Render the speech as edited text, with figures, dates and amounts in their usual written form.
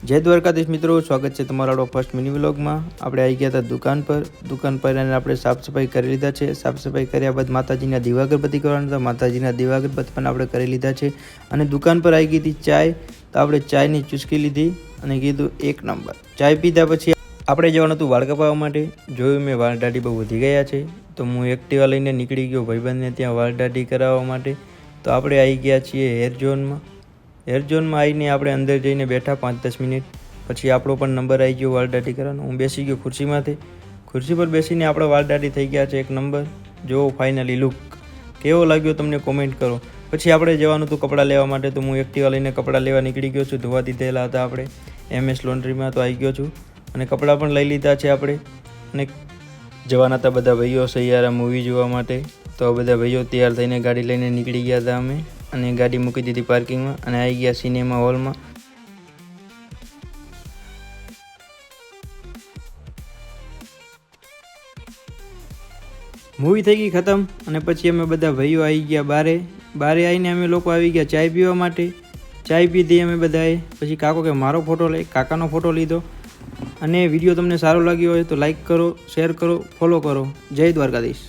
જય દ્વારકાધીશ મિત્રો, સ્વાગત છે તમારા ફર્સ્ટ મિની વ્લોગમાં। આપણે આવી ગયા હતા દુકાન પર અને આપણે સાફ સફાઈ કરી લીધા છે। સાફ સફાઈ કર્યા બાદ માતાજીના દીવા અગરબત્તી કરવાના હતા। માતાજીના દીવા અગરબત્તી પણ આપણે કરી લીધા છે અને દુકાન પર આવી ગઈ હતી ચાય। તો આપણે ચાયની ચુસ્કી લીધી અને કીધું એક નંબર। ચાય પીધા પછી આપણે જવાનું હતું વાળ કપાવવા માટે। જોયું મેં વાળ દાઢી બહુ વધી ગયા છે તો હું એક્ટિવા લઈને નીકળી ગયો ભાઈબંધને ત્યાં વાળ દાઢી કરાવવા માટે। તો આપણે આવી ગયા છીએ હેર ઝોનમાં। હેર ઝોનમાં આવીને આપણે અંદર જઈને બેઠા 5-10 મિનિટ પછી આપણો પણ નંબર આવી ગયો વાળ દાઢી કરવાનો। હું બેસી ગયો ખુરશીમાંથી। ખુરશી પર બેસીને આપણા વાળ દાઢી થઈ ગયા છે એક નંબર। જો ફાઇનલી લુક કેવો લાગ્યો તમને કોમેન્ટ કરો। પછી આપણે જવાનું હતું કપડાં લેવા માટે। તો હું એક્ટિવા લઈને કપડાં લેવા નીકળી ગયો છું। ધોવા દીધેલા હતા આપણે MS લોન્ડ્રીમાં, તો આવી ગયો છું અને કપડાં પણ લઈ લીધા છે આપણે। અને જવાના હતા બધા ભાઈઓ સૈયારા મૂવી જોવા માટે। તો બધા ભાઈઓ તૈયાર થઈને ગાડી લઈને નીકળી ગયા હતા અમે અને ગાડી મૂકી દીધી પાર્કિંગમાં અને આવી ગયા સિનેમા હોલમાં। મૂવી થઈ ગઈ ખતમ અને પછી અમે બધા ભાઈઓ આવી ગયા બારે આવીને અમે લોકો આવી ગયા ચાય પીવા માટે। ચાય પીધી અમે બધાએ। પછી કાકો કે મારો ફોટો લઈ, કાકાનો ફોટો લીધો। અને વિડીયો તમને સારો લાગ્યો હોય તો લાઈક કરો, શેર કરો, ફોલો કરો। જય દ્વારકાધીશ।